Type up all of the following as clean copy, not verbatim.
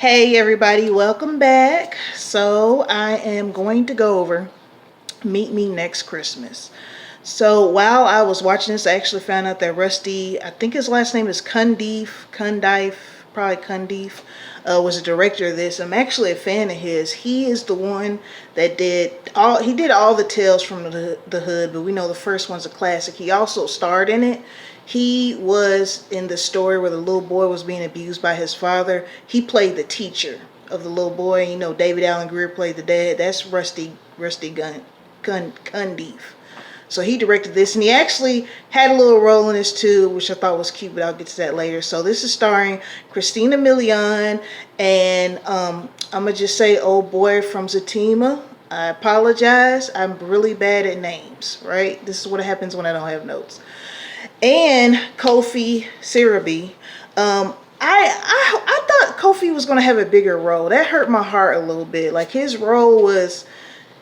Hey everybody, welcome back. So I am going to go over Meet Me Next Christmas. So while I was watching this, I actually found out that Rusty, I think his last name is Cundiff, probably Cundiff, was the director of this. I'm actually a fan of his. He is the one that did all the tales from the hood, but we know the first one's a classic. He also starred in it. He was in the story where the little boy was being abused by his father. He played the teacher of the little boy. You know, David Allen Greer played the dad. That's Rusty Cundiff. So he directed this, and he actually had a little role in this too, which I thought was cute, but I'll get to that later. So this is starring Christina Milian, and I'm gonna just say old boy from Zatima. I apologize. I'm really bad at names, right? This is what happens when I don't have notes. And Kofi Siriboe. I thought Kofi was gonna have a bigger role. That hurt my heart a little bit. Like his role was,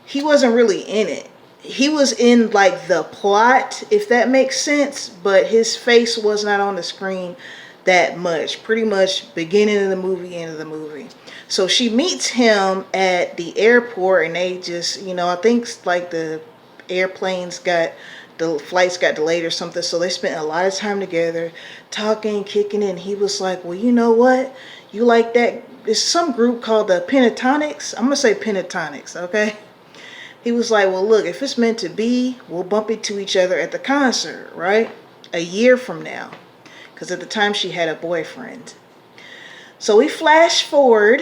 he wasn't really in it. He was in like the plot, if that makes sense, but his face was not on the screen that much. Pretty much beginning of the movie, end of the movie. So she meets him at the airport, and they just, I think like the flights got delayed or something, so they spent a lot of time together talking, kicking it, and he was like, well, you know what, you like that, there's some group called the Pentatonics. I'm gonna say Pentatonics, okay? He was like, well, look, if it's meant to be, we'll bump into each other at the concert, right? A year from now. Because at the time she had a boyfriend. So we flash forward.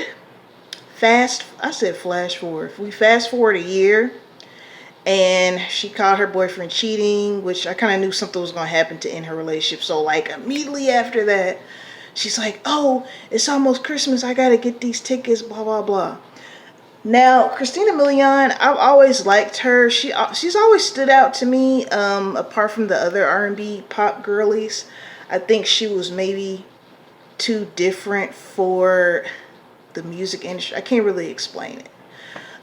Flash forward. We fast forward a year. And she caught her boyfriend cheating, which I kind of knew something was going to happen to end her relationship. So like immediately after that, she's like, oh, it's almost Christmas. I got to get these tickets, blah, blah, blah. Now, Christina Milian, I've always liked her. She's always stood out to me. Apart from the other R&B pop girlies, I think she was maybe too different for the music industry. I can't really explain it,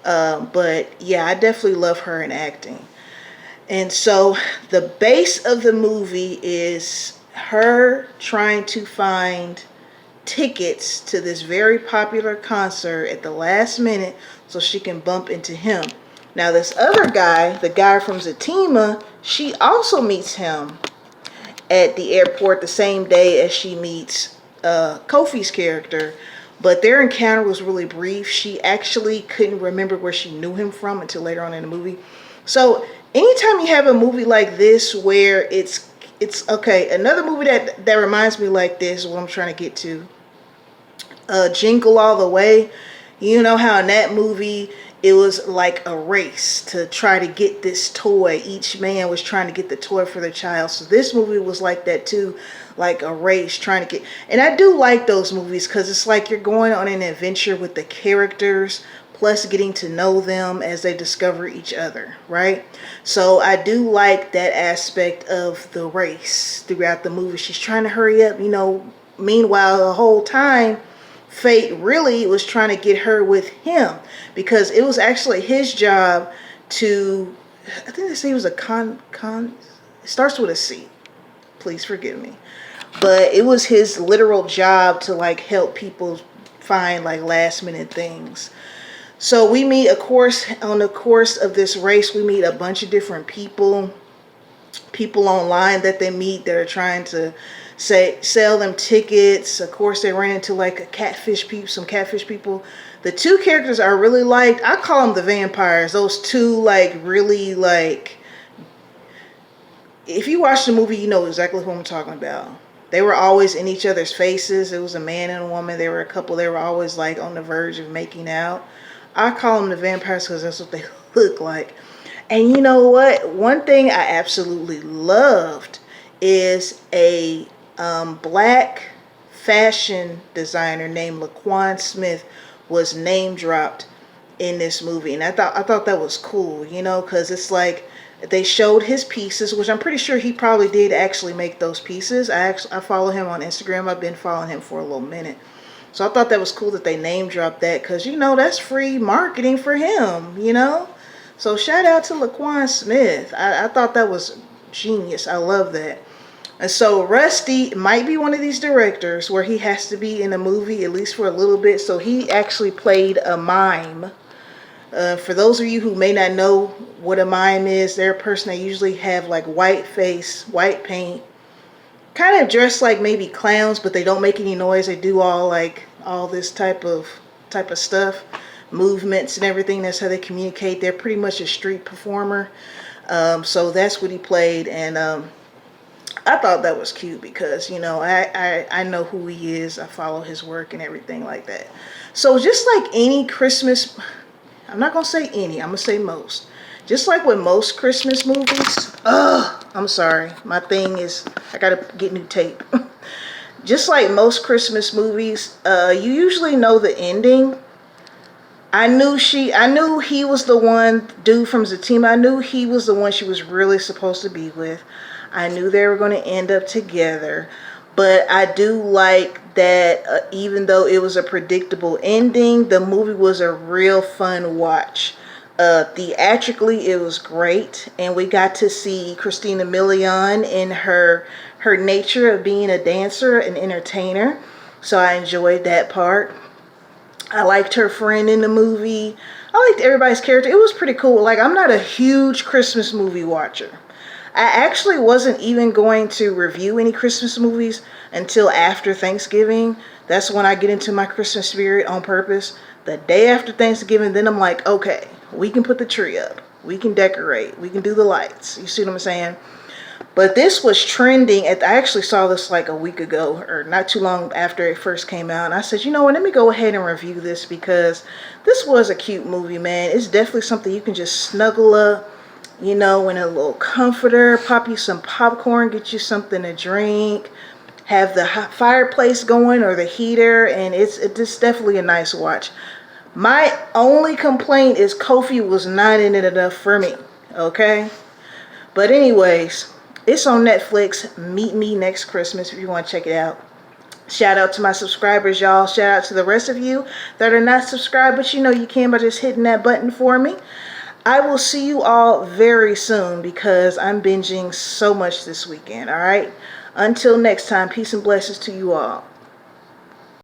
but yeah, I definitely love her in acting. And so the base of the movie is her trying to find tickets to this very popular concert at the last minute so she can bump into him. Now this other guy, the guy from Zatima, she also meets him at the airport the same day as she meets Kofi's character, but their encounter was really brief. She actually couldn't remember where she knew him from until later on in the movie. So anytime you have a movie like this where it's okay, another movie that reminds me like this, what I'm trying to get to, Jingle All the Way. You know how in that movie it was like a race to try to get this toy. Each man was trying to get the toy for their child. So this movie was like that too, like a race trying to get. And I do like those movies because it's like you're going on an adventure with the characters, plus getting to know them as they discover each other, right? So I do like that aspect of the race throughout the movie. She's trying to hurry up, meanwhile the whole time fate really was trying to get her with him, because it was actually his job to, I think they say he was a it starts with a C, please forgive me, but it was his literal job to like help people find like last minute things. So we meet, of course, on the course of this race, we meet a bunch of different people online that they meet that are trying to sell them tickets. Of course, they ran into like some catfish people. The two characters I really liked, I call them the vampires. Those two, like, really, like, if you watch the movie, you know exactly who I'm talking about. They were always in each other's faces. It was a man and a woman. They were a couple. They were always like on the verge of making out. I call them the vampires because that's what they look like. And you know what? One thing I absolutely loved is a black fashion designer named Laquan Smith was name dropped in this movie, and I thought that was cool, because it's like they showed his pieces, which I'm pretty sure he probably did actually make those pieces. I follow him on Instagram. I've been following him for a little minute, so I thought that was cool that they name dropped that, because that's free marketing for him, So shout out to Laquan Smith. I thought that was genius. I love that. And so Rusty might be one of these directors where he has to be in a movie at least for a little bit. So he actually played a mime. For those of you who may not know what a mime is, they're a person that usually have like white face, white paint, kind of dressed like maybe clowns, but they don't make any noise. They do all this type of stuff, movements and everything. That's how they communicate. They're pretty much a street performer. So that's what he played, and I thought that was cute because, you know, I know who he is. I follow his work and everything like that. So just like any Christmas, I'm not going to say any, I'm going to say most. Just like with most Christmas movies, I'm sorry, my thing is, I got to get new tape. Just like most Christmas movies, you usually know the ending. I knew he was the one, dude from Zatima. I knew he was the one she was really supposed to be with. I knew they were going to end up together. But I do like that even though it was a predictable ending, the movie was a real fun watch. Theatrically, it was great. And we got to see Christina Milian in her nature of being a dancer and entertainer. So I enjoyed that part. I liked her friend in the movie. I liked everybody's character. It was pretty cool. Like, I'm not a huge Christmas movie watcher. I actually wasn't even going to review any Christmas movies until after Thanksgiving. That's when I get into my Christmas spirit on purpose. The day after Thanksgiving, then I'm like, okay, we can put the tree up. We can decorate. We can do the lights. You see what I'm saying? But this was trending. I actually saw this like a week ago or not too long after it first came out. And I said, you know what, let me go ahead and review this because this was a cute movie, man. It's definitely something you can just snuggle up, you know, in a little comforter, pop you some popcorn, get you something to drink, have the hot fireplace going or the heater, and it's definitely a nice watch. My only complaint is Kofi was not in it enough for me, okay? But anyways, it's on Netflix. Meet Me Next Christmas if you want to check it out. Shout out to my subscribers, y'all. Shout out to the rest of you that are not subscribed, but you know you can by just hitting that button for me. I will see you all very soon because I'm binging so much this weekend, all right? Until next time, peace and blessings to you all.